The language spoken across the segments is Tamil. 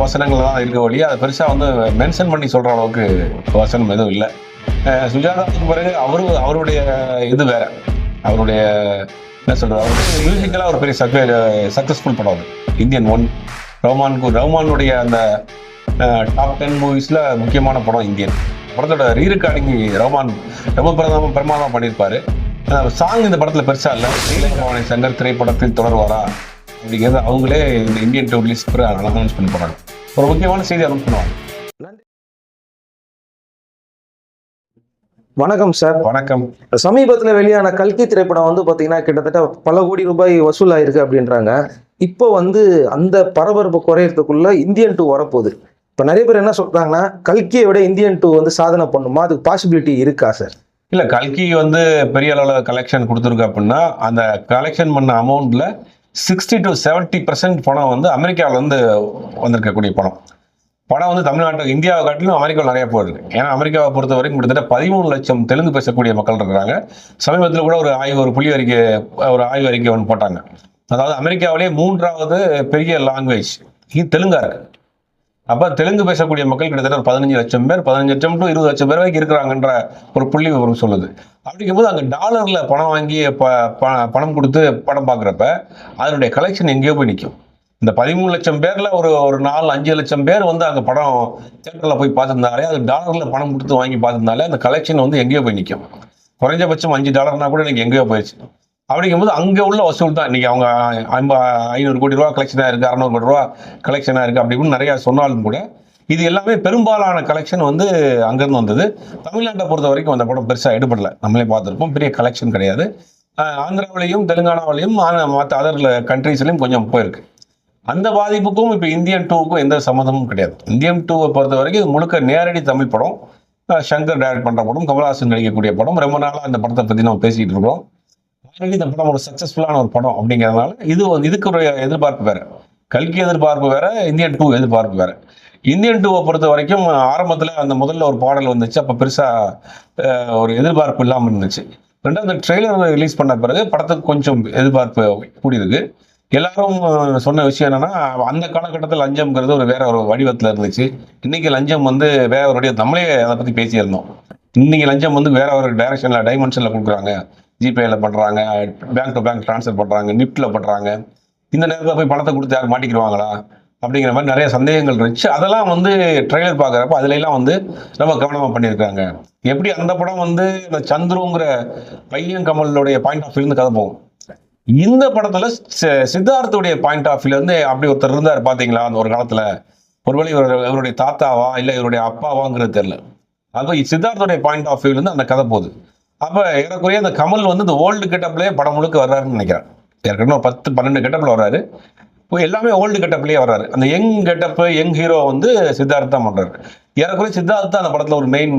வசனங்கள் தான் இருக்க வழி. அதை பெருசாக வந்து மென்ஷன் பண்ணி சொல்கிற அளவுக்கு வசனம் எதுவும் இல்லை. சுஜாதாவுக்கு பிறகு அவருடைய இது வேற. அவருடைய என்ன சொல்கிறது, அவருடைய மியூசிக்கலாக ஒரு பெரிய சக்ஸஸ்ஃபுல் படம் அது இந்தியன் 1. ரஹ்மானுடைய அந்த டாப் 10 மூவிஸில் முக்கியமான படம் இந்தியன். படத்தோட ரீரெக்கார்டிங் ரஹ்மான் ரொம்ப பிரமாதமாக பண்ணியிருப்பாரு. சாங் இந்த படத்தில் பெருசாக இல்லை. நீலகவாணி சங்கர் திரைப்படத்தில் தொடர்வாரா அப்படிங்கிறது அவங்களே இந்த இந்தியன் 2 ரிலீஸ் அனௌன்ஸ் பண்ணி போகிறாங்க. ஒரு முக்கியமான செய்தி அனௌன்ஸ் பண்ணுவாங்க. வணக்கம் சார். வணக்கம். சமீபத்தில் வெளியான கல்கி திரைப்படம் வந்து பார்த்தீங்கன்னா கிட்டத்தட்ட பல கோடி ரூபாய் வசூல் ஆயிருக்கு அப்படின்றாங்க. இப்போ வந்து அந்த பரபரப்பு குறையறதுக்குள்ள இந்தியன் 2 வரப்போகுது. இப்போ நிறைய பேர் என்ன சொல்றாங்கன்னா, கல்கியை விட இந்தியன் 2 வந்து சாதனை பண்ணுமா, அதுக்கு பாசிபிலிட்டி இருக்கா சார்? இல்லை, கல்கி வந்து பெரிய அளவில் கலெக்ஷன் கொடுத்துருக்கு அப்படின்னா அந்த கலெக்ஷன் பண்ண அமௌண்ட்டில் 60 to 70% பணம் வந்து அமெரிக்காவிலேருந்து வந்திருக்கக்கூடிய படம் வந்து தமிழ்நாட்டுக்கு இந்தியாவை காட்டிலும் அமெரிக்காவில் நிறைய போயிருக்கு. ஏன்னா அமெரிக்காவை பொறுத்த வரைக்கும் கிட்டத்தட்ட 13 லட்சம் தெலுங்கு பேசக்கூடிய மக்கள் இருக்கிறாங்க. சமீபத்தில் கூட ஒரு புள்ளி ஆய்வு அறிக்கை ஒன்று போட்டாங்க. அதாவது அமெரிக்காவிலேயே 3வது பெரிய லாங்குவேஜ் தெலுங்கா இருக்கு. அப்போ தெலுங்கு பேசக்கூடிய மக்கள் கிட்டத்தட்ட ஒரு 15 லட்சம் பேர், 15 லட்சம் டு 20 லட்சம் பேர் வரைக்கும் இருக்கிறாங்கன்ற ஒரு புள்ளி விவரம் சொல்லுது. அப்படிங்கும்போது அங்கே டாலரில் பணம் வாங்கி பணம் கொடுத்து படம் பார்க்குறப்ப அதனுடைய கலெக்ஷன் எங்கேயோ போய் நிற்கும். இந்த 13 லட்சம் பேரில் ஒரு 4-5 லட்சம் பேர் வந்து அங்கே படம் தியேட்டரில் போய் பார்த்துருந்தாலே, அது டாலரில் பணம் கொடுத்து வாங்கி பார்த்துருந்தாலே அந்த கலெக்ஷன் வந்து எங்கேயோ போய் நிற்கும். குறைஞ்சபட்சம் $5 கூட எனக்கு எங்கேயோ போயிடுச்சு. அப்படிங்கும்போது அங்கே உள்ள வசூல் தான் இன்றைக்கி அவங்க 500 கோடி ரூபா கலெக்ஷனாக இருக்குது, 600 கோடி ரூபா கலெக்ஷனாக இருக்குது அப்படின்னு நிறையா சொன்னாலும் கூட இது எல்லாமே பெரும்பாலான கலெக்ஷன் வந்து அங்கேருந்து வந்தது. தமிழ்நாட்டை பொறுத்த வரைக்கும் அந்த படம் பெருசாக எடுபடலை. நம்மளே பார்த்துருப்போம், பெரிய கலெக்ஷன் கிடையாது. ஆந்திராவிலையும் தெலுங்கானாவிலையும் மற்ற அதர் கண்ட்ரீஸ்லையும் கொஞ்சம் போயிருக்கு. அந்த பாதிப்புக்கும் இப்போ இந்தியன் 2க்கும் எந்த சம்மந்தமும் கிடையாது. இந்தியன் 2வை பொறுத்த வரைக்கும் இது முழுக்க நேரடி தமிழ் படம். சங்கர் டைரக்ட் பண்ணுற படம், கமல்ஹாசன் நடிக்கக்கூடிய படம். ரொம்ப நாளாக அந்த படத்தை பற்றி நம்ம பேசிக்கிட்டு இருக்கோம். ஆல்ரெடி இந்த படம் ஒரு சக்ஸஸ்ஃபுல்லான ஒரு படம் அப்படிங்கிறதுனால இதுக்கு ஒரு எதிர்பார்ப்பு வேறு. கல்கி எதிர்பார்ப்பு வேறு, இந்தியன் 2 எதிர்பார்ப்பு வேறு. இந்தியன் 2வை பொறுத்த வரைக்கும் ஆரம்பத்தில் அந்த முதல்ல ஒரு பாடல் வந்துச்சு. அப்போ பெருசாக ஒரு எதிர்பார்ப்பு இல்லாமல் இருந்துச்சு. ரெண்டாவது ட்ரெய்லர் ரிலீஸ் பண்ண பிறகு படத்துக்கு கொஞ்சம் எதிர்பார்ப்பு கூடியிருக்கு. எல்லாரும் சொன்ன விஷயம் என்னன்னா, அந்த காலகட்டத்தில் லஞ்சம்ங்கிறது வேற ஒரு வடிவத்தில் இருந்துச்சு. இன்னைக்கு லஞ்சம் வந்து வேற ஒரு வடிவம். நம்மளே அதை பற்றி பேசியிருந்தோம். இன்னைக்கு லஞ்சம் வந்து வேற ஒரு டைரக்ஷனில் டைமென்ஷனில் கொடுக்குறாங்க. ஜிபேல பண்ணுறாங்க, பேங்க் டு பேங்க் ட்ரான்ஸ்ஃபர் பண்ணுறாங்க, நிஃப்டில் பண்ணுறாங்க. இந்த நேரத்தில் போய் பணத்தை கொடுத்து யாரும் மாட்டிக்கிடுவாங்களா அப்படிங்கிற மாதிரி நிறைய சந்தேகங்கள் இருந்துச்சு. அதெல்லாம் வந்து ட்ரெய்லர் பார்க்குறப்ப அதுலலாம் வந்து ரொம்ப கவனமாக பண்ணியிருக்காங்க. எப்படி அந்த படம் வந்து இந்த சந்துருங்கிற பையன் கமலுடைய பாயிண்ட் ஆஃப் வியூலேருந்து கதை போகும். இந்த படத்துல சித்தார்த்துடைய பாயிண்ட் ஆஃப் வியூல இருந்து அப்படி ஒருத்தர் இருந்தார் பாத்தீங்களா அந்த ஒரு காலத்துல. ஒருவேளை இவருடைய தாத்தாவா இல்லை இவருடைய அப்பாவாங்கிறது தெரியல. அப்போ சித்தார்த்துடைய பாயிண்ட் ஆஃப் வியூல இருந்து அந்த கதை போகுது. அப்போ ஏறக்குறைய அந்த கமல் வந்து இந்த ஓல்டு கெட்டப்லேயே படம் முழுக்க வர்றாருன்னு நினைக்கிறேன். ஏற்கனவே 10-12 கெட்டப்பில் வர்றாரு. இப்போ எல்லாமே ஓல்டு கெட்டப்லேயே வர்றாரு. அந்த யங் கெட்டப்பு, யங் ஹீரோ வந்து சித்தார்த் தான் பண்ணுறாரு. ஏறக்குறைய சித்தார்த் தான் அந்த படத்தில் ஒரு மெயின்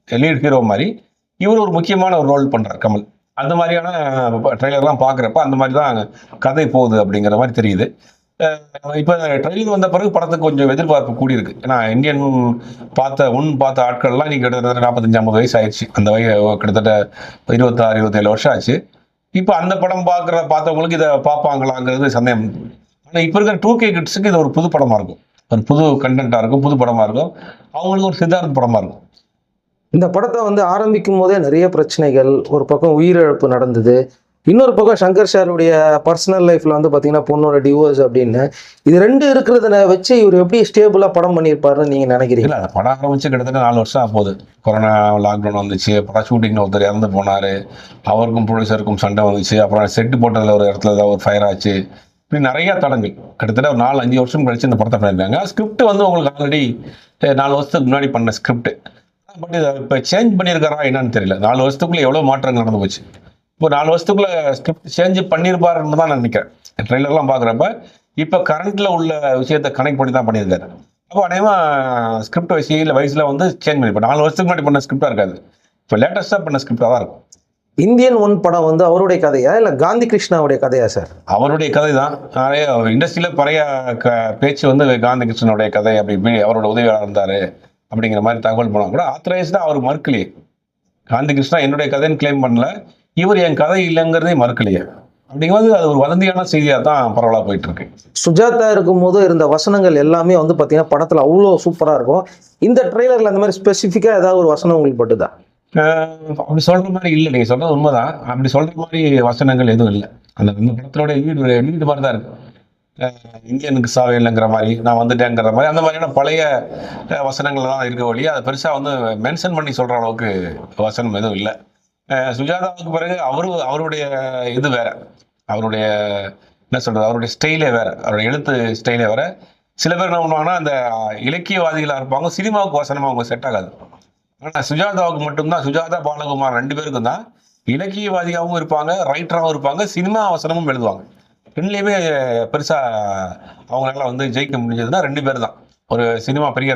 லீட் ஹீரோ மாதிரி. இவர் ஒரு முக்கியமான ஒரு ரோல் பண்ணுறார் கமல். அந்த மாதிரியான ட்ரெய்லர்லாம் பார்க்குறப்ப அந்த மாதிரி தான் கதை போகுது அப்படிங்கிற மாதிரி தெரியுது. இப்போ ட்ரெய்லர் வந்த பிறகு படத்துக்கு கொஞ்சம் எதிர்பார்ப்பு கூடியிருக்கு. ஏன்னா இந்தியன் பார்த்த ஆட்கள்லாம் இன்னைக்கு கிட்டத்தட்ட 45-50 வயசு ஆயிடுச்சு. அந்த கிட்டத்தட்ட 26-27 வருஷம் ஆச்சு. இப்போ அந்த படம் பார்த்தவங்களுக்கு இதை பார்ப்பாங்களாங்கிறது சந்தேகம். ஆனால் இப்போ இருக்கிற 2K கிட்ஸுக்கு இது ஒரு புது படமாக இருக்கும், ஒரு புது கண்டென்ட்டாக இருக்கும், புது படமாக இருக்கும். அவங்களுக்கு ஒரு சித்தார்த் படமாக இருக்கும். இந்த படத்தை வந்து ஆரம்பிக்கும் போதே நிறைய பிரச்சனைகள், ஒரு பக்கம் உயிரிழப்பு நடந்தது, இன்னொரு பக்கம் சங்கர் சாருடைய பர்சனல் லைஃப்ல வந்து பார்த்தீங்கன்னா பொண்ணோட டிவோர்ஸ் அப்படின்னு, இது ரெண்டு இருக்கிறத வச்சு இவர் எப்படி ஸ்டேபிளாக படம் பண்ணியிருப்பாருன்னு நீங்கள் நினைக்கிறீங்களா? இல்லை, படம் ஆரம்பிச்சு கிட்டத்தட்ட 4 வருஷம் ஆகுது. கொரோனா லாக்டவுன் வந்துச்சு. படம் ஷூட்டிங்கில் ஒருத்தர் இறந்து போனார். அவருக்கும் ப்ரொடியூசருக்கும் சண்டை வந்துச்சு. அப்புறம் செட்டு போட்டதில் ஒரு இடத்துல ஏதாவது ஒரு ஃபயர் ஆச்சு. இப்படி நிறைய தடங்கள். கிட்டத்தட்ட ஒரு 4-5 வருஷம் கழிச்சு இந்த படத்தை பண்ணியிருக்காங்க. ஸ்கிரிப்ட் வந்து உங்களுக்கு ஆல்ரெடி 4 வருஷத்துக்கு முன்னாடி பண்ண ஸ்கிரிப்ட். பட் இதை இப்போ சேஞ்ச் பண்ணியிருக்காரா என்னன்னு தெரியல. 4 வருஷத்துக்குள்ளே எவ்வளோ மாற்றங்கள் நடந்து போச்சு. இப்போ 4 வருஷத்துக்குள்ளே ஸ்கிரிப்ட் சேஞ்ச் பண்ணியிருப்பாருன்னு தான் நான் நினைக்கிறேன். ட்ரெய்லர்லாம் பார்க்குறப்ப இப்போ கரண்ட்டில் உள்ள விஷயத்தை கனெக்ட் பண்ணி தான் பண்ணியிருக்காரு. அப்போ அநேகமாக ஸ்கிரிப்ட் வயசில் வந்து சேஞ்ச் பண்ணியிருப்பார். 4 வருஷத்துக்கு முன்னாடி பண்ண ஸ்கிரிப்டாக இருக்காது. இப்போ லேட்டஸ்ட்டாக பண்ண ஸ்கிரிப்டாக தான் இருக்கும். இந்தியன் 1 படம் வந்து அவருடைய கதையா இல்லை காந்தி கிருஷ்ணாவுடைய கதையா சார்? அவருடைய கதை தான். நிறைய இண்டஸ்ட்ரியில் பழைய பேச்சு வந்து காந்தி கிருஷ்ணனுடைய கதை அப்படி அவரோட உதவியாளர் இருந்தார் அப்படிங்கிற மாதிரி தகவல் போனால் கூட ஆத்தரைஸ்டாக அவர் மறுக்கலையே. காந்தி கிருஷ்ணா என்னுடைய கதைன்னு கிளைம் பண்ணல, இவர் என் கதை இல்லைங்கிறதே மறுக்கலையே. அப்படிங்கும்போது அது ஒரு வதந்தியான செய்தியாக தான் பரவலாக போயிட்டு இருக்கு. சுஜாதா இருக்கும்போது இருந்த வசனங்கள் எல்லாமே வந்து பார்த்தீங்கன்னா படத்தில் அவ்வளோ சூப்பராக இருக்கும். இந்த ட்ரெய்லரில் அந்த மாதிரி ஸ்பெசிஃபிக்காக ஏதாவது ஒரு வசனம் உங்களுக்கு பட்டுதா? அப்படி சொல்ற மாதிரி இல்லை, நீங்க சொல்றது உண்மைதான். அப்படி சொல்ற மாதிரி வசனங்கள் எதுவும் இல்லை. அந்த இந்த படத்தோட லீடு மாதிரி தான் இருக்கு. இந்தியனுக்கு சாவே இல்லைங்கிற மாதிரி, நான் வந்துட்டேங்கிற மாதிரி, அந்த மாதிரியான பழைய வசனங்கள் தான் இருக்க ஒழிய அதை பெருசா வந்து மென்ஷன் பண்ணி சொல்ற அளவுக்கு வசனம் எதுவும் இல்லை. சுஜாதாவுக்கு பிறகு அவருடைய இது வேற, அவருடைய என்ன சொல்றது, அவருடைய ஸ்டைலே வேற, அவருடைய எழுத்து ஸ்டைலே வேற. சில பேர் என்ன பண்ணுவாங்கன்னா, அந்த இலக்கியவாதிகளா இருப்பாங்க, சினிமாவுக்கு வசனமா அவங்க செட் ஆகாது. ஆனா சுஜாதாவுக்கு மட்டும்தான், சுஜாதா பாலகுமார் 2 பேருக்கும் தான் இலக்கியவாதியாகவும் இருப்பாங்க, ரைட்டராகவும் இருப்பாங்க, சினிமா வசனமும் எழுதுவாங்க. 2லயுமே பெருசா அவங்களால வந்து ஜெயிக்க முடிஞ்சதுன்னா 2 பேர் தான். ஒரு சினிமா பெரிய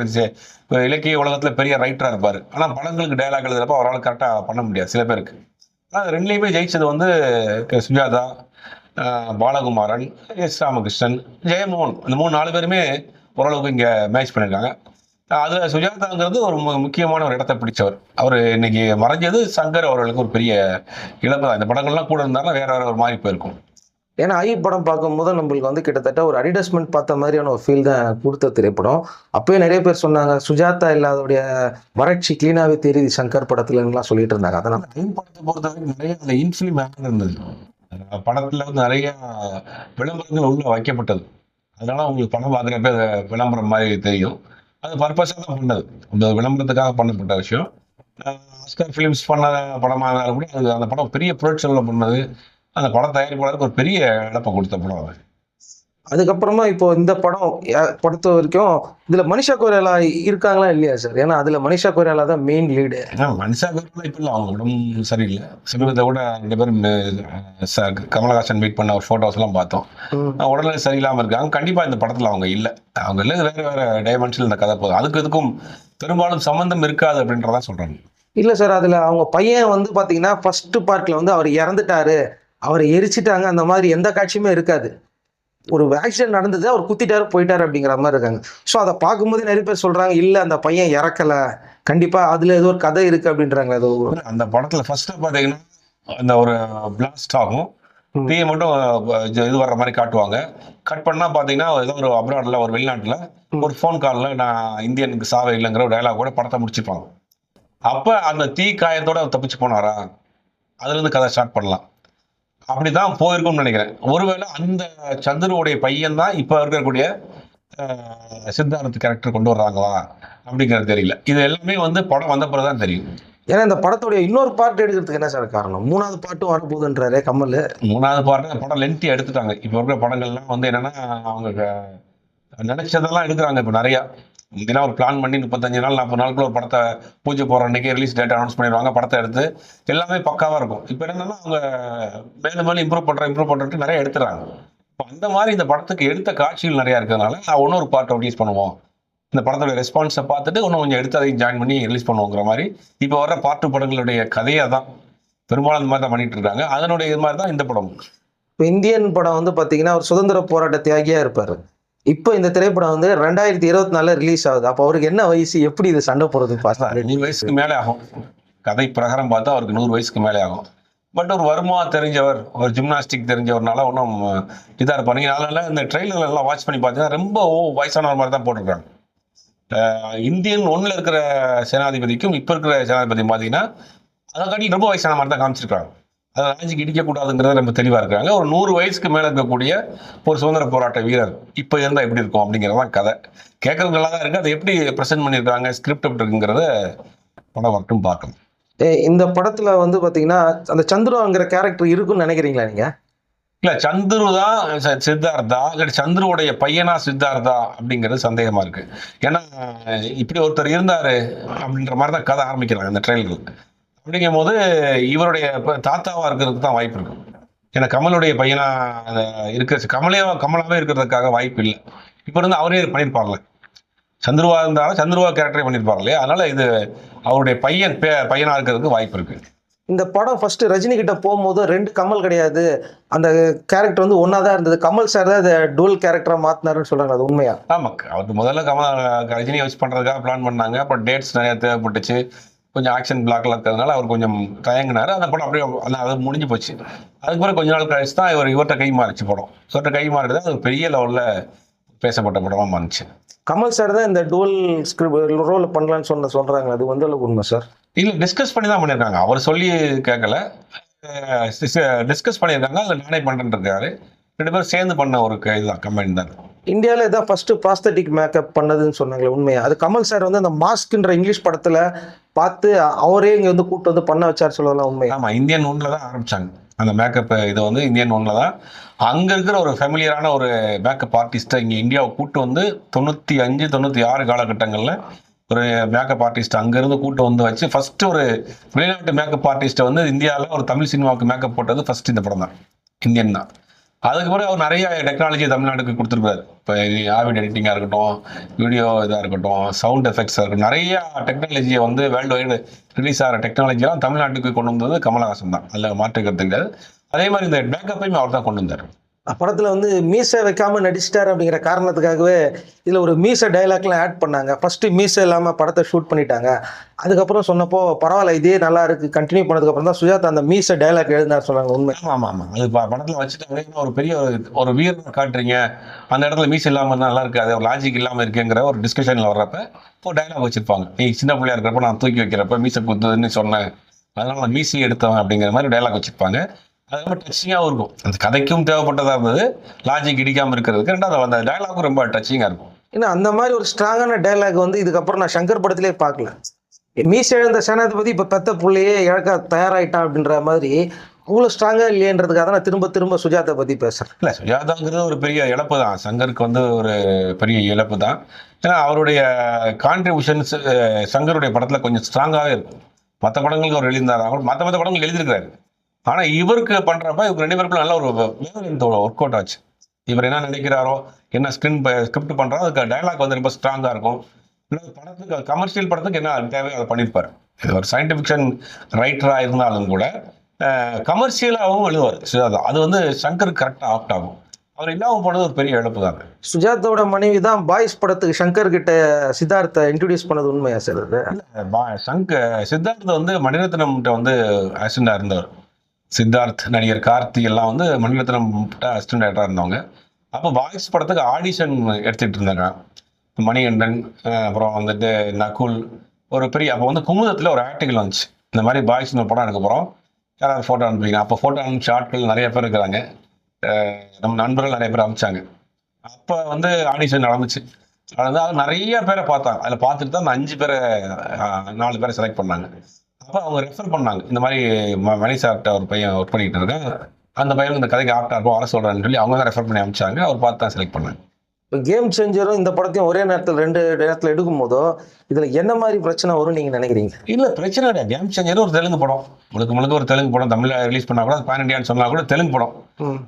இலக்கிய உலகத்துல பெரிய ரைட்டரா இருப்பாரு. ஆனா படங்களுக்கு டயலாக் எழுதுறப்ப அவரால் கரெக்டா பண்ண முடியாது சில பேருக்கு. ஆனா 2லயுமே ஜெயிச்சது வந்து சுஜாதா, பாலகுமாரன், எஸ் ராமகிருஷ்ணன், ஜெயமோகன், இந்த 4 பேருமே ஓரளவுக்கு இங்க மேட்ச் பண்ணியிருக்காங்க. அதுல சுஜாதாங்கிறது ஒரு முக்கியமான ஒரு இடத்தை பிடிச்சவர். அவர் இன்னைக்கு மறைஞ்சது சங்கர் அவர்களுக்கு ஒரு பெரிய இழப்பு தான். இந்த படங்கள்லாம் கூட இருந்தாலும் வேற வேற ஒரு மாதிரி போயிருக்கும். ஏன்னா ஐ படம் பார்க்கும்போது நம்மளுக்கு வந்து கிட்டத்தட்ட ஒரு அட்வர்டைஸ்மெண்ட் பார்த்த மாதிரியான ஒரு ஃபீல் தான் கொடுத்த திரைப்படம். அப்பயே நிறைய பேர் சொன்னாங்க சுஜாதா இல்லாதோடைய வறட்சி கிளீனாவே தெரியுது சங்கர் படத்துலலாம் சொல்லிட்டு இருந்தாங்க. அதனால டைம் படத்தை பொறுத்த வரைக்கும் நிறைய அந்த இன்ஃபிலிம் இருந்தது. படத்துல வந்து நிறைய விளம்பரங்கள் உள்ள வைக்கப்பட்டது. அதனால உங்களுக்கு படம் பார்க்குறப்ப விளம்பரம் மாதிரி தெரியும். அது பர்பஸாக தான் பண்ணது. அந்த விளம்பரத்துக்காக பண்ணப்பட்ட விஷயம். ஆஸ்கர் ஃபிலிம்ஸ் பண்ண படமாக இருந்தாலும் கூட அது அந்த படம் பெரிய புரட்சியில் பண்ணது. அந்த படம் தயாரிப்பாளருக்கு ஒரு பெரிய இழப்பை கொடுத்த படம் அது. அதுக்கப்புறமா இப்போ இந்த படம் பொறுத்த வரைக்கும் இதுல மனிஷா கொய்ராலா இருக்காங்களா இல்லையா சார்? ஏன்னா அதுல மனிஷா கொய்ராலா தான் மெயின் லீடு. மனுஷா கொய்ராலா இப்போ இல்லை, அவங்க உடம்பு சரியில்லை. சமீபத்தை கூட 2 பேரும் கமலஹாசன் மீட் பண்ண ஒரு ஃபோட்டோஸ் எல்லாம் பார்த்தோம். உடல்நிலை சரியில்லாமல் இருக்காங்க. கண்டிப்பா இந்த படத்துல அவங்க இல்லை. அவங்க இல்லை, வேற வேற டைமென்ஷனில் இந்த கதை போகுது. அதுக்கு இதுக்கும் பெரும்பாலும் சம்பந்தம் இருக்காது அப்படின்றதான் சொல்றாங்க. இல்ல சார், அதுல அவங்க பையன் வந்து பாத்தீங்கன்னா ஃபர்ஸ்ட் பார்ட்ல வந்து அவர் இறந்துட்டாரு, அவரை எரிச்சிட்டாங்க, அந்த மாதிரி எந்த காட்சியுமே இருக்காது. ஒரு ஆக்சிடென்ட் நடந்தது, அவர் குத்திட்டாரு போயிட்டாரு அப்படிங்கிற மாதிரி இருக்காங்க. ஸோ அதை பார்க்கும்போது நிறைய பேர் சொல்றாங்க இல்ல அந்த பையன் இறக்கல, கண்டிப்பா அதுல ஏதோ ஒரு கதை இருக்கு அப்படின்றாங்க. அது அந்த படத்துல ஃபர்ஸ்ட் பாத்தீங்கன்னா அந்த ஒரு பிளாஸ்ட் ஆகும், தீயை மட்டும் இது வர்ற மாதிரி காட்டுவாங்க. கட் பண்ணா பாத்தீங்கன்னா ஏதோ ஒரு அப்ராட்ல, ஒரு வெளிநாட்டுல ஒரு ஃபோன் கால்ல நான் இந்தியனுக்கு சாவே இல்லைங்கிற ஒரு டயலாக் கூட படத்தை முடிச்சுப்பாங்க. அப்ப அந்த தீ காயத்தோட தப்பிச்சு போனாரா, அதுல இருந்து கதை ஸ்டார்ட் பண்ணலாம். அப்படிதான் போயிருக்கும்னு நினைக்கிறேன். ஒருவேளை அந்த சந்துருவுடைய பையன் தான் இப்ப இருக்கக்கூடிய சித்தார்த் கேரக்டர் கொண்டு வர்றாங்களா அப்படிங்கிறது தெரியல. இது எல்லாமே வந்து படம் வந்த பிறகுதான் தெரியும். ஏன்னா இந்த படத்துடைய இன்னொரு பார்ட் எடுக்கிறதுக்கு என்ன சார் காரணம்? 3வது பார்ட்டும் வரப்போகுதுன்றாரே கமல். 3வது பார்ட் படம் லென்த்தி எடுத்துட்டாங்க. இப்ப இருக்கிற படங்கள்லாம் வந்து என்னன்னா அவங்க நினைச்சதெல்லாம் எடுக்கிறாங்க. இப்ப நிறைய முந்தினா ஒரு பிளான் பண்ணி 35 நாள் 40 நாளுக்குள்ள ஒரு படத்தை பூஜை போற அன்னைக்கு ரிலீஸ் டேட் அனௌன்ஸ் பண்ணிடுவாங்க. படத்தை எடுத்து எல்லாமே பக்காவா இருக்கும். இப்ப என்னன்னா அவங்க மேலும் மேலும் இம்ப்ரூவ் பண்றதுக்கு நிறைய எடுத்துறாங்க. அந்த மாதிரி இந்த படத்துக்கு எடுத்த காட்சிகள் நிறைய இருக்கிறதுனால நான் இன்னொரு பார்ட் ரிலீஸ் பண்ணுவோம், இந்த படத்தோட ரெஸ்பான்ஸை பார்த்துட்டு இன்னும் கொஞ்சம் எடுத்து அதையும் ஜாயின் பண்ணி ரிலீஸ் பண்ணுவோங்கிற மாதிரி இப்போ வர பார்ட் படங்களுடைய கதையை தான் பெரும்பாலும் இந்த மாதிரி தான் பண்ணிட்டு இருக்காங்க. அதனுடைய இது மாதிரி தான் இந்த படம். இப்போ இந்தியன் படம் வந்து பார்த்தீங்கன்னா ஒரு சுதந்திர போராட்ட தியாகியா இருப்பாரு. இப்போ இந்த திரைப்படம் வந்து 2024 ரிலீஸ் ஆகுது. அப்போ அவருக்கு என்ன வயசு, எப்படி இது சண்டை போறது? 100 வயசுக்கு மேலே ஆகும். கதை பிரகாரம் பார்த்தா அவருக்கு 100 வயசுக்கு மேலே ஆகும். பட் ஒரு வருமா தெரிஞ்சவர், ஒரு ஜிம்னாஸ்டிக் தெரிஞ்சவர்னால ஒன்றும் இதாக இருப்பாங்க. அதனால இந்த ட்ரெயிலர் எல்லாம் வாட்ச் பண்ணி பார்த்தீங்கன்னா ரொம்ப வயசானவர் மாதிரி தான் போட்டிருக்காங்க. இந்தியன் 1ல இருக்கிற சேனாதிபதிக்கும் இப்போ இருக்கிற சேனாதிபதி பார்த்தீங்கன்னா அதை காட்டி ரொம்ப வயசான மாதிரி தான் காமிச்சிருக்காங்க. அதை ராஜிக்கு இடிக்கக்கூடாதுங்கிறத ரொம்ப தெளிவாக இருக்காங்க. ஒரு 100 வயசுக்கு மேலே இருக்கக்கூடிய ஒரு சுதந்திர போராட்ட வீரர் இப்போ இருந்தால் எப்படி இருக்கும் அப்படிங்கிறதான் கதை. கேட்கறது நல்லா தான் இருக்குது. அதை எப்படி ப்ரெசென்ட் பண்ணியிருக்காங்க, ஸ்கிரிப்ட் எப்படி இருக்குங்கிறத படம் மட்டும் பார்க்கணும். இந்த படத்துல வந்து பாத்தீங்கன்னா அந்த சந்துருங்கிற கேரக்டர் இருக்குன்னு நினைக்கிறீங்களா நீங்க? இல்ல, சந்துரு தான் சித்தார்த்தா இல்ல சந்துருவுடைய பையனா சித்தார்த்தா அப்படிங்கிறது சந்தேகமா இருக்கு. ஏன்னா இப்படி ஒருத்தர் இருந்தாரு அப்படின்ற மாதிரி தான் கதை ஆரம்பிக்கிறாங்க இந்த ட்ரெயிலர்கள். அப்படிங்கும் போது இவருடைய தாத்தாவா இருக்கிறதுக்கு தான் வாய்ப்பு இருக்கு. ஏன்னா கமலுடைய பையனா இருக்க கமலாவே இருக்கிறதுக்காக வாய்ப்பு இல்லை. இப்ப இருந்து அவரே பண்ணியிருப்பாங்களே, சந்துருவா இருந்தாலும் சந்துருவா கேரக்டரே பண்ணியிருப்பாங்க இல்லையா. அதனால இது அவருடைய பையனா இருக்கிறதுக்கு வாய்ப்பு இருக்கு. இந்த படம் ஃபர்ஸ்ட் ரஜினி கிட்ட போகும்போது 2 கமல் கிடையாது, அந்த கேரக்டர் வந்து ஒன்னா தான் இருந்தது, கமல் சார் தான் அதை டூல் கேரக்டரா மாத்தினாருன்னு சொல்றாங்க. அது உண்மையா? ஆமா, அவருக்கு முதல்ல ரஜினியை வச்சு பண்றதுக்காக பிளான் பண்ணாங்க. அப்புறம் டேட்ஸ் நிறைய தேவைப்பட்டுச்சு. கொஞ்சம் ஆக்ஷன் பிளாக்ல இருக்கிறதுனால அவர் கொஞ்சம் தயங்கினாரு. அந்த படம் அப்படியே அது முடிஞ்சு போச்சு. அதுக்கு பிறகு கொஞ்ச நாள் கழிச்சு தான் இவர்கிட்ட கை மாறிச்சு படம். இவர்கிட்ட கை மாறிட்டு அது பெரிய லெவலில் பேசப்பட்ட படமா மாறிச்சு. கமல் சார் தான் இந்த டூவல் ஸ்கிரிப்ட் ரோல் பண்ணலான்னு சொல்றாங்க, அது வந்து அளவுக்கு உண்மை சார்? இல்லை, டிஸ்கஸ் பண்ணி தான் பண்ணியிருக்காங்க. அவர் சொல்லி கேட்கல, டிஸ்கஸ் பண்ணியிருக்காங்க. அதில் நானே பண்ணுறேன்னு இருக்காரு. 2 பேரும் சேர்ந்து பண்ண ஒரு இதுதான், கம்பெனி தான். இந்தியாவில் இதான் ஃபர்ஸ்ட் ப்ராஸ்தட்டிக் மேக்கப் பண்ணதுன்னு சொன்னாங்களே, உண்மையா? அது கமல் சார் வந்து அந்த மாஸ்க்ன்ற இங்கிலீஷ் படத்துல பார்த்து அவரே இங்க வந்து கூப்பிட்டு வந்து பண்ண வச்சார் சொல்லலாம், உண்மையா? ஆமா, இந்தியன் ஒன்ல தான் ஆரம்பிச்சாங்க அந்த மேக்கப். இது வந்து இந்தியன் ஒன்ல தான் அங்க இருக்கிற ஒரு ஃபெமிலியரான ஒரு மேக்கப் ஆர்டிஸ்ட்டை இங்க இந்தியாவை கூட்டு வந்து 95, 96 காலகட்டங்கள்ல ஒரு மேக்கப் ஆர்டிஸ்ட் அங்கிருந்து கூட்டு வந்து வச்சு ஃபர்ஸ்ட் ஒரு வெளிநாட்டு மேக்கப் ஆர்டிஸ்ட்டை வந்து இந்தியாவில் ஒரு தமிழ் சினிமாவுக்கு மேக்கப் போட்டது ஃபர்ஸ்ட் இந்த படம் தான், இந்தியன் தான். அதுக்கு பிறகு அவர் நிறைய டெக்னாலஜி தமிழ்நாட்டுக்கு கொடுத்துருக்காரு. இப்போ ஆவிட் எடிட்டிங்காக இருக்கட்டும், வீடியோ இதாக இருக்கட்டும், சவுண்ட் எஃபெக்ட்ஸாக இருக்கட்டும், நிறைய டெக்னாலஜியை வந்து வேர்ல்டு வைடு ரிலீஸ் ஆகிற டெக்னாலஜியெல்லாம் தமிழ்நாட்டுக்கு கொண்டு வந்தது கமலஹாசன் தான், அதில் மாற்றுக்கிறது கிடையாது. அதே மாதிரி இந்த மேக்கப்பையும் அவர் தான் கொண்டு வந்தார். படத்துல வந்து மீசை வைக்காம நடிச்சிட்டாரு அப்படிங்கிற காரணத்துக்காகவே இதுல ஒரு மீசை டைலாக்லாம் ஆட் பண்ணாங்க. ஃபர்ஸ்ட் மீசை இல்லாம படத்தை ஷூட் பண்ணிட்டாங்க. அதுக்கப்புறம் சொன்னப்போ பரவாயில்ல, இதே நல்லா இருக்கு, கண்டினியூ பண்ணதுக்கு அப்புறம் தான் சுஜாதா அந்த மீசை டைலாக் எழுதினார் சொன்னாங்க, உண்மை? ஆமா ஆமா, அது படத்துல வச்சுட்டு ஒரு பெரிய ஒரு வீரனை காட்டுறீங்க, அந்த இடத்துல மீசை இல்லாம இருந்தா நல்லா இருக்காது, ஒரு லாஜிக் இல்லாம இருக்குங்கிற ஒரு டிஸ்கஷன்ல வர்றப்ப ஒரு டைலாக் வச்சிருப்பாங்க. நீ சின்ன பிள்ளையா இருக்கிறப்ப நான் தூக்கி வைக்கிறப்ப மீசை குத்துதுன்னு சொன்னேன், அதனால நான் மீசையை எடுத்தவன் அப்படிங்கிற மாதிரி டைலாக் வச்சிருப்பாங்க. அது ரொம்ப டச்சிங்காகவும் இருக்கும். அந்த கதைக்கும் தேவைப்பட்டதாக இருந்தது, லாஜிக் இடிக்காமல் இருக்கிறதுக்கு. ரெண்டாவது அந்த டைலாகும் ரொம்ப டச்சிங்காக இருக்கும். ஏன்னா அந்த மாதிரி ஒரு ஸ்ட்ராங்கான டைலாக் வந்து இதுக்கப்புறம் நான் சங்கர் படத்திலே பார்க்கல. மீசை எழுந்த சேனாதிபதி இப்போ பெத்த பிள்ளையே இழக்க தயாராயிட்டான் அப்படின்ற மாதிரி அவ்வளோ ஸ்ட்ராங்காக இல்லையன்றதுக்காக தான் நான் திரும்ப திரும்ப சுஜாதா பற்றி பேசுகிறேன். இல்லை, சுஜாதாங்கிறது ஒரு பெரிய இழப்பு தான், சங்கருக்கு வந்து ஒரு பெரிய இழப்பு தான். ஏன்னா அவருடைய கான்ட்ரிபியூஷன்ஸ் சங்கருடைய படத்தில் கொஞ்சம் ஸ்ட்ராங்காகவே இருக்கும். மற்ற படங்களுக்கு அவர் எழுதியிருந்தார், மற்ற படங்கள் எழுதியிருக்கிறாரு. ஆனா இவருக்கு பண்றப்ப இவங்க 2 பேருக்குள்ள நல்ல ஒரு ஒர்க் அவுட் ஆச்சு. இவர் என்ன நினைக்கிறாரோ, என்ன ஸ்கிரிப்ட் பண்றாரோ, அதுக்கு டைலாக் வந்து ரொம்ப ஸ்ட்ராங்கா இருக்கும். படத்துக்கு கமர்ஷியல் படத்துக்கு என்ன தேவையோ அதை பண்ணியிருப்பாரு. இது ஒரு சயின்ஸ் ஃபிக்ஷன் ரைட்டரா இருந்தாலும் கூட கமர்ஷியலாகவும் எழுதுவார் சுஜாதா. அது வந்து சங்கர் கரெக்டாக ஆப்ட் ஆகும். அவர் இல்லாமல் போனது ஒரு பெரிய இழப்பு தான். சுஜாதாவோட மனைவி தான் பாய்ஸ் படத்துக்கு சங்கர் கிட்ட சித்தார்த்தை இன்ட்ரடியூஸ் பண்ணது, உண்மையா சார்? சித்தார்த் வந்து மணிரத்னம் வந்து ஆக்சிடென்டா இருந்தவர். சித்தார்த், நடிகர் கார்த்தி எல்லாம் வந்து மணிரத்னம் அசிஸ்டன்ட் டைரக்டராக இருந்தவங்க. அப்போ பாய்ஸ் படத்துக்கு ஆடிஷன் எடுத்துகிட்டு இருந்தாங்க. மணிகண்டன், அப்புறம் வந்துட்டு நகுல், ஒரு பெரிய அப்போ வந்து குமுதத்தில் ஒரு ஆர்டிகல் வந்துச்சு, இந்த மாதிரி பாய்ஸ்னு ஒரு படம் எடுக்க போகிறோம், யாராவது ஃபோட்டோ அனுப்புறீங்க. அப்போ ஃபோட்டோ அனுப்பிச்ச ஆட்கள் நிறைய பேர் இருக்கிறாங்க, நம்ம நண்பர்கள் நிறைய பேர் அனுப்பிச்சாங்க. அப்போ வந்து ஆடிஷன் நடந்துச்சு. அது நிறைய பேரை பார்த்தாங்க. அதில் பார்த்துட்டு தான் அந்த 5 பேரை 4 பேரை செலக்ட் பண்ணாங்க. அப்போ அவங்க ரெஃபர் பண்ணாங்க, இந்த மாதிரி மணி சார்கிட்ட ஒரு பையன் ஒர்க் பண்ணிட்டு இருக்கேன், அந்த பையனுக்கு இந்த கதைக்கு ஆப்டா இருக்கும், வர சொல்றேன்னு சொல்லி அவங்க தான் ரெஃபர் பண்ணி அனுப்பிச்சாங்க. அவர் பார்த்து தான் செலக்ட் பண்ணாங்க. இப்போ கேம் சேஞ்சரும் இந்த படத்தையும் ஒரே நேரத்தில் 2 நேரத்தில் எடுக்கும் போதோ இதில் என்ன மாதிரி பிரச்சனை வரும் நீங்கள் நினைக்கிறீங்க? இல்லை, பிரச்சனை கிடையாது. கேம் சேஞ்சர் ஒரு தெலுங்கு படம், முழுக்க ஒரு தெலுங்கு படம். தமிழில் ரிலீஸ் பண்ணால் கூட பேன் இண்டியான்னு சொன்னால் கூட தெலுங்கு படம்.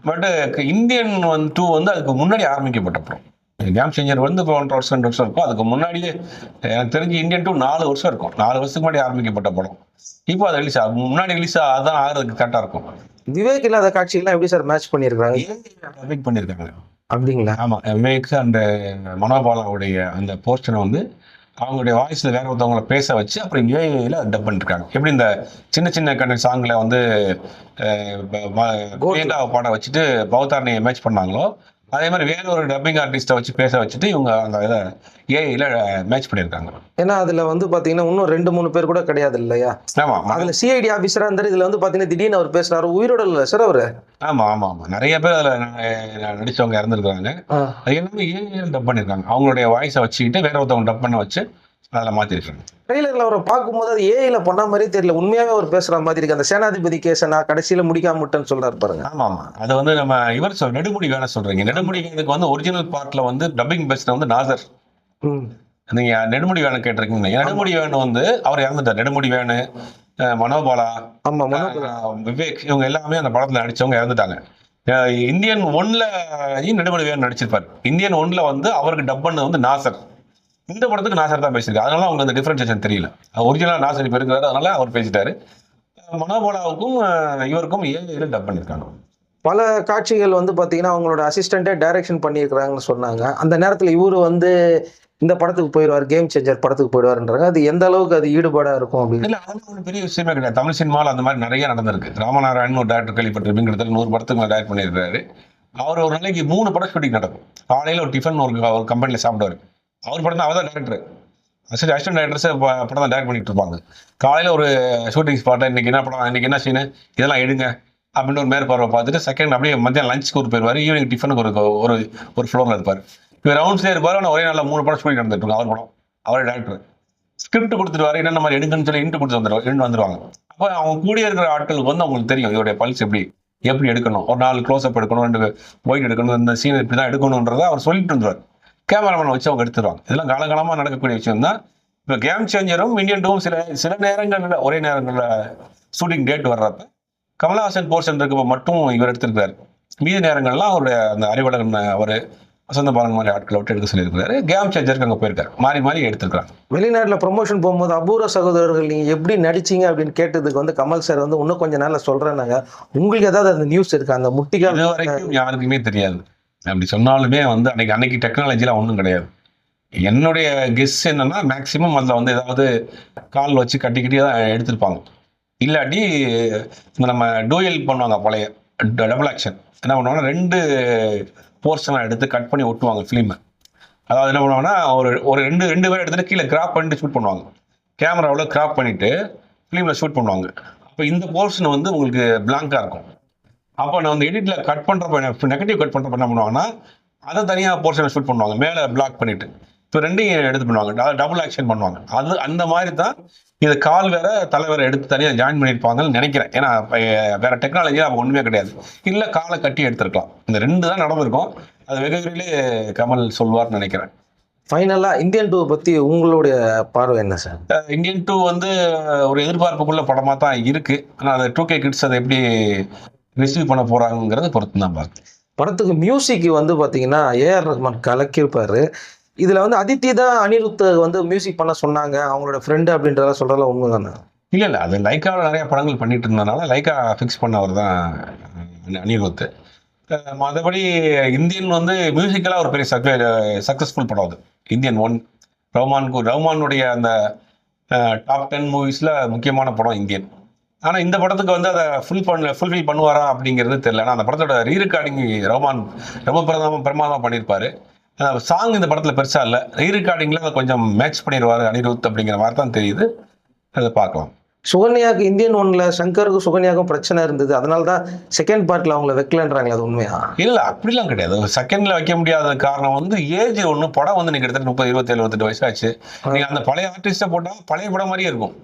பட் இந்தியன் 2 வந்து அதுக்கு முன்னாடி ஆரம்பிக்கப்பட்ட படம். கேம் சேஞ்சர் வந்து இப்போ 1.5 வருஷம் 2 வருஷம் இருக்கும். அதுக்கு முன்னாடியே எனக்கு தெரிஞ்சு இந்தியன் 2 4 வருஷம் இருக்கும். 4 வருஷத்துக்கு முன்னாடி ஆரம்பிக்கப்பட்ட படம். இப்போ அது ரிலீஸ் ஆகும், முன்னாடி ரிலீஸ் அதான் ஆகிறதுக்கு கரெக்டாக இருக்கும். விவேக் இல்லாத காட்சிகள்லாம் எப்படி சார் மேட்ச் பண்ணியிருக்காங்க? டப்பிங் பண்ணியிருக்காங்க. அப்படிங்களா? ஆமாம், விவேக் அண்ட் மனோபாலாவுடைய அந்த போர்ஷனை வந்து அவங்களுடைய வாய்ஸில் வேற ஒருத்தவங்களை பேச வச்சு அப்புறம் ஏஐல டப் பண்ணிருக்காங்க. எப்படி இந்த சின்ன சின்ன சாங்ல வந்து பாட வச்சுட்டு பௌத்தாரணியை மேட்ச் பண்ணாங்களோ, அதே மாதிரி வேற ஒரு டப்பிங் ஆர்டிஸ்ட்டை வச்சு பேச வச்சுட்டு இவங்க அந்த இதை ஏஐல மேட்ச் பண்ணியிருக்காங்க. ஏன்னா அதுல வந்து பாத்தீங்கன்னா இன்னும் 2-3 பேர் கூட கிடையாது இல்லையா? ஆமா, அதுல சிஐடி ஆபீசரா இருந்தாரு. இதுல வந்து பாத்தீங்கன்னா திடீர்னு அவர் பேசுறாரு, உயிரோட இல்ல சார் அவரு. ஆமா ஆமா ஆமா, நிறைய பேர் அதுல நடிச்சவங்க இறந்துருக்காங்க. அது எல்லாமே ஏஐல டப் பண்ணிருக்காங்க. அவங்களுடைய வாய்ஸை வச்சுக்கிட்டு வேற ஒருத்தவங்க டப் பண்ண வச்சு அதில் மாற்றிருக்காங்க. ட்ரெய்லரில் அவரை பார்க்கும்போது அது ஏஐல பண்ண மாதிரியே தெரியல, உண்மையாகவே அவர் பேசுகிற மாதிரி இருக்கு. அந்த சேனாதிபதி கேஸை நான் கடைசியில் முடிக்காம விட்டேன்னு சொல்றாரு பாருங்க. ஆமாம் ஆமாம், அது வந்து நம்ம இவர் நெடுமுடி வேண சொல்றீங்க. நெடுமுடி வேணுக்கு வந்து ஒரிஜினல் பார்ட்ல வந்து டப்பிங் பெஸ்ட் வந்து நாசர். நீங்க நெடுமுடி வேணு கேட்டிருக்கீங்க. நெடுமுடி வேணு வந்து அவர் இறந்துட்டார். நெடுமுடி வேணு, மனோபாலா, விவேக், இவங்க எல்லாமே அந்த படத்தில் நடிச்சவங்க இறந்துட்டாங்க. இந்தியன் 1ல நெடுமுடி வேணு நடிச்சிருப்பார். இந்தியன் 1ல வந்து அவருக்கு டப் பண்ணது வந்து நாசர். இந்த படத்துக்கு நாசர் தான் பேசியிருக்காரு. அதனால அவங்க அந்த டிஃபரன்சியேஷன் தெரியல. ஒரிஜினலா நாசர் இப்போ இருக்கிறாரு, அதனால அவர் பேசிட்டாரு. மனோபாலாவுக்கும் இவருக்கும் ஏஐல டப் பண்ணியிருக்காங்க. பல காட்சிகள் வந்து பார்த்தீங்கன்னா அவங்களோட அசிஸ்டண்ட்டே டைரக்ஷன் பண்ணியிருக்கிறாங்கன்னு சொன்னாங்க. அந்த நேரத்தில் இவர் வந்து இந்த படத்துக்கு போயிடுவார், கேம் சேஞ்சர் படத்துக்கு போயிடுவாருன்றாங்க. அது எந்த அளவுக்கு அது ஈடுபாடா இருக்கும் அப்படின்னு? இல்ல அதெல்லாம் ஒரு பெரிய விஷயமே கிடையாது. தமிழ் சினிமாவில் அந்த மாதிரி நிறைய நடந்திருக்கு. ராமநாராயணன் ஒரு டேரக்டர் கேள்விப்பட்டிருப்பீங்க. கிட்டத்தட்ட 100 படத்துக்கு மேலே டைரக்ட் பண்ணியிருக்காரு. அவர் ஒரு நாளைக்கு 3 படம் ஷூட்டிங் நடக்கும். காலையில் ஒரு டிஃபன் ஒரு கம்பெனியில் சாப்பிடுவார். அவர் படம் தான், அவர் தான் டேரக்டர். அசிஸ்டன்ட் டேரக்டர்ஸ் படம் தான் டைரக்ட் பண்ணிட்டு இருப்பாங்க. காலையில் ஒரு ஷூட்டிங் ஸ்பாட்டை இன்னைக்கு என்ன படம், இன்னைக்கு என்ன சீனு, இதெல்லாம் எடுங்க அப்படின்னு ஒரு மேற்பார்வை பார்த்துட்டு செகண்ட் அப்படியே மத்தியானம் லஞ்சுக்கு ஒரு போயிருவார். ஈவினிங் டிஃபனுக்கு ஒரு ஃப்ளோரில் இருப்பார். இவர் ரவுண்ட்ஸ்லேயே இருப்பார். ஆனால் ஒரே நாளில் 3 படம் ஷூட்டிங் நடந்துட்டு இருக்கும். அவர் படம், அவரே டேரக்டர். ஸ்கிரிப்ட் கொடுத்துருவாரு, என்னென்ன மாதிரி எடுங்கன்னு சொல்லி இன்ட்டு கொடுத்து வந்துருவாங்க. அப்போ அவங்க கூடிய இருக்கிற ஆட்களுக்கு வந்து அவங்களுக்கு தெரியும் இதோடைய பல்ஸ் எப்படி எடுக்கணும், ஒரு 4 க்ளோஸ்அப் எடுக்கணும், 2 ஒயிட் எடுக்கணும், இந்த சீன் இப்படி தான் எடுக்கணுன்றதை அவர் சொல்லிட்டு வந்துருவார். கேமராமேனை வச்சு அவங்க எடுத்துருவாங்க. இதெல்லாம் காலகாலமாக நடக்கக்கூடிய விஷயம் தான். இப்போ கேம் சேஞ்சரும் இந்தியன் டூவும் சில நேரங்களில் ஒரே நேரங்களில் ஷூட்டிங் டேட் வர்றப்ப கமலஹாசன் போர்ஷன் இருக்கப்போ மட்டும் இவர் எடுத்திருக்காரு. மீதி நேரங்கள்லாம் அவருடைய அந்த அறிவழகன் அவர் வசந்த பாலன் மாதிரி ஆட்களை விட்டு எடுக்க சொல்லியிருக்காரு. கேம் சேஞ்சருக்கு அங்கே போயிருக்காரு. மாறி எடுத்துருக்காங்க. வெளிநாட்டில் ப்ரொமோஷன் போகும்போது அபூர்வ சகோதரர்கள் நீங்கள் எப்படி நடிச்சீங்க அப்படின்னு கேட்டதுக்கு வந்து கமல் சார் வந்து இன்னும் கொஞ்சம் நாளில் சொல்கிறேன்னாங்க. உங்களுக்கு ஏதாவது அந்த நியூஸ் இருக்கா? அந்த முட்டிக்கால் இது வரைக்கும் யாருக்குமே தெரியாது. அப்படி சொன்னாலுமே வந்து அன்னைக்கு டெக்னாலஜிலாம் ஒன்றும் கிடையாது. என்னுடைய கெஸ் என்னன்னா மேக்சிமம் அதில் வந்து ஏதாவது கால் வச்சு கட்டிக்கிட்டே தான் எடுத்திருப்பாங்க. இல்லாட்டி இந்த நம்ம டூயல் பண்ணுவாங்க பழைய டபுள் ஆக்ஷன் என்ன பண்ணுவாங்கன்னா 2 போர்ஷனாக எடுத்து கட் பண்ணி ஒட்டுவாங்க ஃபிலிமை. அதாவது என்ன பண்ணுவாங்கன்னா ஒரு ரெண்டு பேர் எடுத்துட்டு கீழே கிராப் பண்ணிட்டு ஷூட் பண்ணுவாங்க. கேமராவில் கிராப் பண்ணிட்டு ஃபிலிமில் ஷூட் பண்ணுவாங்க. அப்போ இந்த போர்ஷன் வந்து உங்களுக்கு பிளாங்காக இருக்கும். அப்போ நான் வந்து எடிட்டில் கட் பண்ணுறப்ப நெகட்டிவ் கட் பண்ணுறப்ப என்ன பண்ணுவாங்கன்னா அதை தனியாக போர்ஷனை ஷூட் பண்ணுவாங்க, மேலே பிளாக் பண்ணிட்டு. இப்போ 2ஐயும் எடுத்து பண்ணுவாங்க, டபுள் ஆக்ஷன் பண்ணுவாங்க. அது அந்த மாதிரி தான் இது கால் வேற தலை வேற எடுத்து தனியாக ஜாயின் பண்ணியிருப்பாங்கன்னு நினைக்கிறேன். ஏன்னா வேற டெக்னாலஜி அப்போ ஒன்றுமே கிடையாது. இல்லை காலை கட்டி எடுத்துருக்கலாம். இந்த 2 தான் நடந்திருக்கும். அது வெகு விரைவிலே கமல் சொல்வார்னு நினைக்கிறேன். ஃபைனலாக இந்தியன் 2 பற்றி உங்களுடைய பார்வை என்ன சார்? இந்தியன் 2 வந்து ஒரு எதிர்பார்ப்புக்குள்ள படமாக தான் இருக்கு. ஆனால் அது 2K கிட்ஸ் அதை எப்படி ரிசீவ் பண்ண போறாங்கிறத பொறுத்து தான் பார்த்து. படத்துக்கு மியூசிக் வந்து பார்த்தீங்கன்னா ஏஆர் ரஹ்மான் கலக்கியிருப்பாரு. இதில் வந்து அதித்தி தான் அனிருத் வந்து மியூசிக் பண்ண சொன்னாங்க, அவங்களோட ஃப்ரெண்டு அப்படின்றத சொல்கிறதெல்லாம் உண்மை தானே? இல்லை அது லைக்காவில் நிறைய படங்கள் பண்ணிட்டு இருந்ததுனால லைக்கா ஃபிக்ஸ் பண்ணவர் தான் அனிருத். மற்றபடி இந்தியன் வந்து மியூசிக்கலாக ஒரு பெரிய சக்ஸஸ்ஃபுல் படம் அது. இந்தியன் 1 ரஹ்மானுடைய அந்த டாப் 10 மூவிஸில் முக்கியமான படம் இந்தியன். ஆனால் இந்த படத்துக்கு வந்து அதை ஃபுல்ஃபில் பண்ணுவாரா அப்படிங்கிறது தெரியல. ஆனால் அந்த படத்தோட ரீரெக்கார்டிங் ரஹ்மான் ரொம்ப பிரமாதமாக பண்ணியிருப்பாரு. சாங் இந்த படத்தில் பெருசாக இல்லை, ரீரெக்கார்டிங்கில் அதை கொஞ்சம் மேட்ச் பண்ணிடுவார் அனிருத் அப்படிங்கிற மாதிரி தான் தெரியுது. அதை பார்க்கலாம். சுகன்யாவுக்கு இந்தியன் 1ல சங்கருக்கும் சுகன்யாவுக்கும் பிரச்சனை இருந்தது, அதனால தான் செகண்ட் பார்ட்டில் அவங்கள வைக்கலன்றாங்களே, அது உண்மையா? இல்லை அப்படிலாம் கிடையாது. செகண்டில் வைக்க முடியாத காரணம் வந்து ஏஜ் ஒன்று. படம் வந்து நீங்கள் கிட்டத்தட்ட 30, 27, 28 வயசாச்சு. நீங்கள் அந்த பழைய ஆர்டிஸ்ட்டை போட்டால் பழைய படம் மாதிரியே இருக்கும்.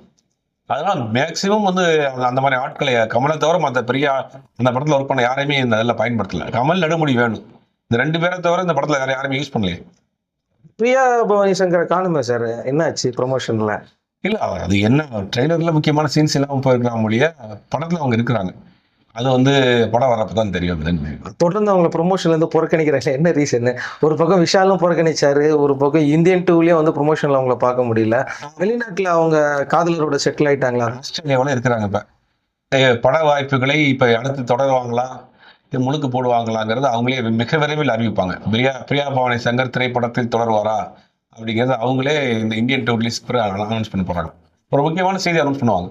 அதனால் மேக்சிமம் வந்து அந்த மாதிரி ஆட்களை கமலை தவிர மற்ற பெரிய அந்த படத்தில் ஒர்க் பண்ண யாரையுமே இந்த இதில் பயன்படுத்தலை. கமல் நடுமுடி வேணும். இந்த 2 பேரை தவிர இந்த படத்தில் வேறு யாருமே யூஸ் பண்ணலையே. பிரியா பவானி சங்கரை காணுமே சார், என்னாச்சு ப்ரொமோஷனில்? இல்லை அது என்ன ட்ரெய்லரில் முக்கியமான சீன்ஸ் இல்லாமல் போயிருக்கலாம் மொழிய, படத்தில் அவங்க இருக்கிறாங்க. அது வந்து படம் வரப்போ தான் தெரியும். தொடர்ந்து அவங்கள ப்ரொமோஷன்லேருந்து புறக்கணிக்கிறாங்க, என்ன ரீசன்? ஒரு பக்கம் விஷாலும் புறக்கணிச்சாரு, ஒரு பக்கம் இந்தியன் 2லயும் வந்து ப்ரொமோஷனில் அவங்கள பார்க்க முடியல. வெளிநாட்டில் அவங்க காதலரோட செட்டில் ஆயிட்டாங்களா? ஆஸ்திரேலியாவில் இருக்கிறாங்க. இப்போ பட வாய்ப்புகளை இப்போ அடுத்து தொடருவாங்களா, இது முழுக்க போடுவாங்களாங்கிறது அவங்களே மிக விரைவில் அறிவிப்பாங்க. பிரியா பவானி சங்கர் திரைப்படத்தில் தொடர்வாரா அப்படிங்கிறது அவங்களே இந்த இந்தியன் 2 ரிலீஸ் அனௌன்ஸ் பண்ண போகிறாங்க. ஒரு முக்கியமான செய்தி அனௌன்ஸ் பண்ணுவாங்க.